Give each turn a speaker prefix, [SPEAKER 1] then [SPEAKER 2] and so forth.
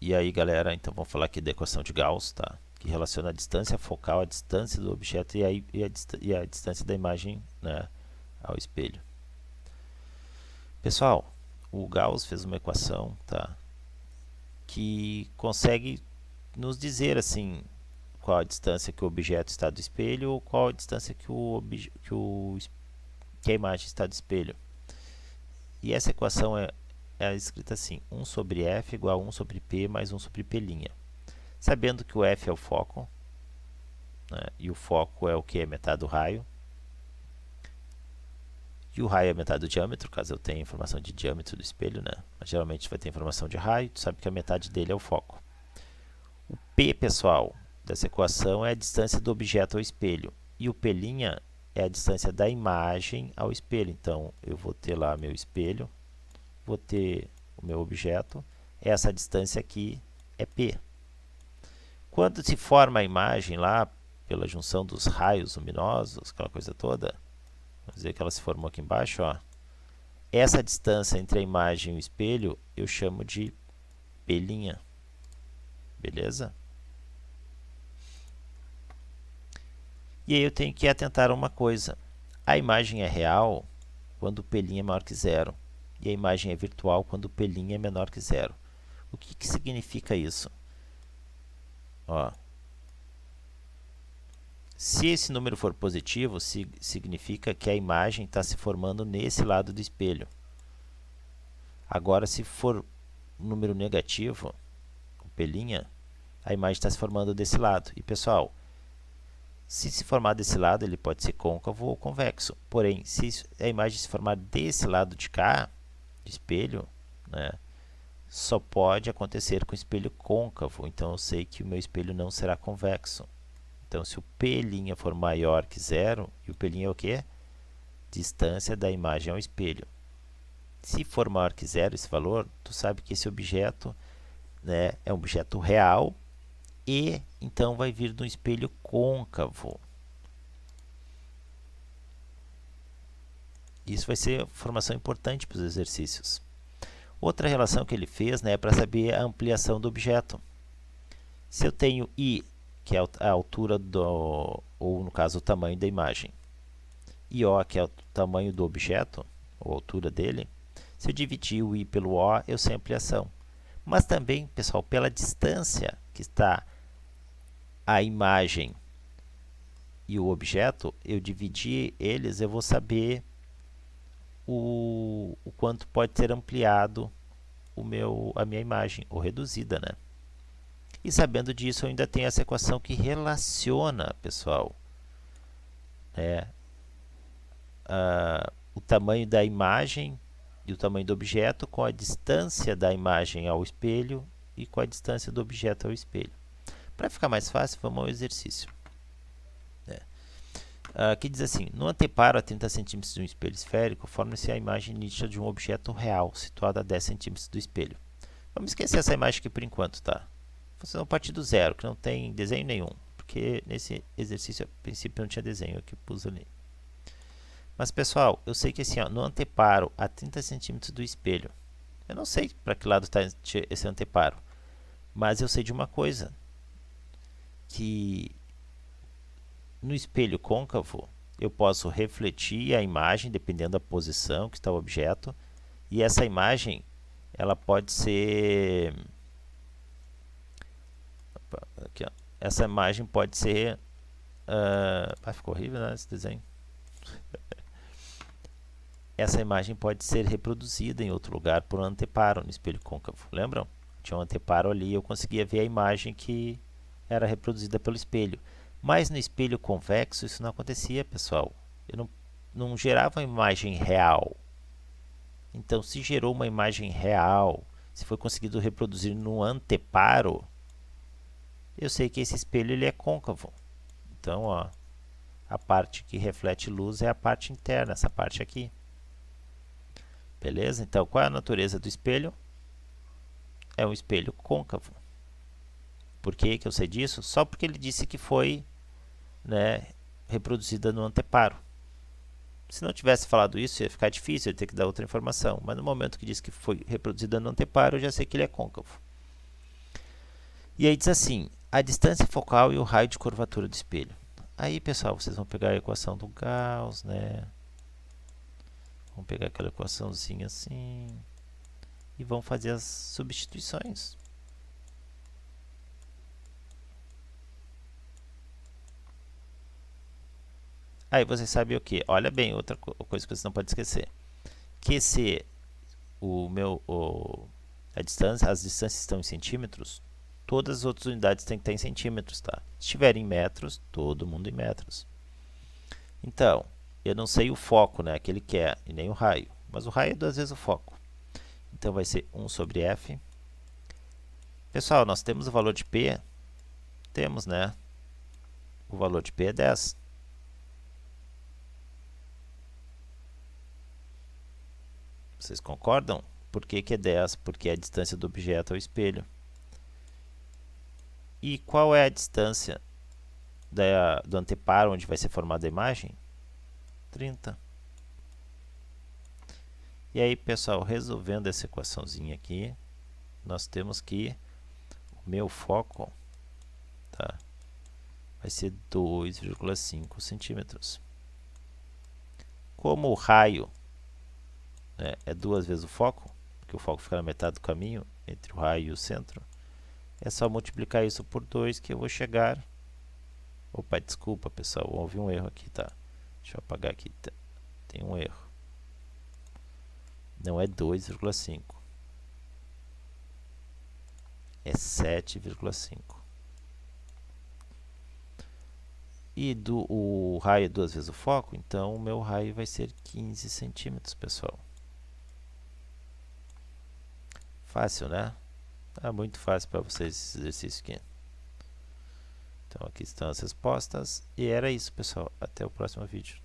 [SPEAKER 1] E aí, galera, então vamos falar aqui da equação de Gauss, tá? Que relaciona a distância focal, a distância do objeto e a distância da imagem, né, ao espelho. Pessoal, o Gauss fez uma equação, tá? Que consegue nos dizer assim qual a distância que o objeto está do espelho ou qual a distância que a imagem está do espelho. E essa equação é escrita assim: 1 sobre f igual a 1 sobre p mais 1 sobre p'. Sabendo que o f é o foco, né, e o foco é o que? É metade do raio. E o raio é metade do diâmetro, caso eu tenha informação de diâmetro do espelho, né? Mas geralmente vai ter informação de raio, tu sabe que a metade dele é o foco. O p, pessoal, dessa equação é a distância do objeto ao espelho. E o p' é a distância da imagem ao espelho. Então, eu vou ter lá meu espelho, vou ter o meu objeto, essa distância aqui é p. Quando se forma a imagem lá, pela junção dos raios luminosos, aquela coisa toda, vamos dizer que ela se formou aqui embaixo, ó, essa distância entre a imagem e o espelho eu chamo de p'. Beleza? E aí eu tenho que atentar a uma coisa. A imagem é real quando o p' é maior que zero. E a imagem é virtual quando o p' é menor que zero. O que significa isso? Ó, se esse número for positivo, significa que a imagem está se formando nesse lado do espelho. Agora, se for um número negativo, o p', a imagem está se formando desse lado. E, pessoal, se formar desse lado, ele pode ser côncavo ou convexo. Porém, se a imagem se formar desse lado de cá, do espelho, né, só pode acontecer com o espelho côncavo. Então, eu sei que o meu espelho não será convexo. Então, se o p' for maior que zero, e o p' é o quê? Distância da imagem ao espelho. Se for maior que zero esse valor, tu sabe que esse objeto, né, é um objeto real e então vai vir de um espelho côncavo. Isso vai ser informação importante para os exercícios. Outra relação que ele fez, né, é para saber a ampliação do objeto. Se eu tenho I, que é a altura ou no caso o tamanho da imagem, e O, que é o tamanho do objeto, ou a altura dele, se eu dividir o I pelo O, eu sei a ampliação. Mas também, pessoal, pela distância que está a imagem e o objeto, eu dividir eles, eu vou saber o quanto pode ser ampliado a minha imagem, ou reduzida, né? E sabendo disso, eu ainda tenho essa equação que relaciona, pessoal, o tamanho da imagem e o tamanho do objeto com a distância da imagem ao espelho e com a distância do objeto ao espelho. Para ficar mais fácil, vamos ao exercício. Aqui diz assim: no anteparo a 30 cm de um espelho esférico, forma-se a imagem nítida de um objeto real, situado a 10 cm do espelho. Vamos esquecer essa imagem aqui por enquanto, tá? Vamos partir do zero, que não tem desenho nenhum, porque nesse exercício, a princípio, não tinha desenho, eu que pus ali. Mas, pessoal, eu sei que assim, ó, no anteparo a 30 cm do espelho, eu não sei para que lado está esse anteparo, mas eu sei de uma coisa, que no espelho côncavo eu posso refletir a imagem dependendo da posição que está o objeto, e essa imagem ela pode ser aqui, ó. Essa imagem pode ser ficou horrível, né, esse desenho. Essa imagem pode ser reproduzida em outro lugar por um anteparo no espelho côncavo. Lembram? Tinha um anteparo ali e eu conseguia ver a imagem que era reproduzida pelo espelho. Mas no espelho convexo isso não acontecia, pessoal. Eu não gerava uma imagem real. Então, se gerou uma imagem real, se foi conseguido reproduzir no anteparo, eu sei que esse espelho ele é côncavo. Então, ó, a parte que reflete luz é a parte interna, essa parte aqui. Beleza? Então, qual é a natureza do espelho? É um espelho côncavo. Por que eu sei disso? Só porque ele disse que foi, né, reproduzida no anteparo. Se não tivesse falado isso, ia ficar difícil, ia ter que dar outra informação. Mas no momento que diz que foi reproduzida no anteparo, eu já sei que ele é côncavo. E aí diz assim, a distância focal e o raio de curvatura do espelho. Aí, pessoal, vocês vão pegar a equação do Gauss, né? Vão pegar aquela equaçãozinha assim e vão fazer as substituições. Aí você sabe o que? Olha bem, outra coisa que você não pode esquecer. Que se as distâncias estão em centímetros, todas as outras unidades têm que estar em centímetros, tá? Se estiver em metros, todo mundo em metros. Então, eu não sei o foco, né, que ele quer, e nem o raio. Mas o raio é 2 vezes o foco. Então, vai ser 1 sobre F. Pessoal, nós temos o valor de P? Temos, né? O valor de P é 10. Vocês concordam? Por que que é 10? Porque é a distância do objeto ao espelho. E qual é a distância do anteparo onde vai ser formada a imagem? 30. E aí, pessoal, resolvendo essa equaçãozinha aqui, nós temos que o meu foco, tá, vai ser 2,5 centímetros. Como o raio, né, é 2 vezes o foco, porque o foco fica na metade do caminho entre o raio e o centro, é só multiplicar isso por 2 que eu vou chegar... Opa, desculpa, pessoal, houve um erro aqui, tá? Deixa eu apagar aqui, tem um erro. Não é 2,5. É 7,5. E o raio é 2 vezes o foco, então o meu raio vai ser 15 centímetros, pessoal. Fácil, né? Tá muito fácil para vocês esse exercício aqui. Então aqui estão as respostas. E era isso, pessoal. Até o próximo vídeo.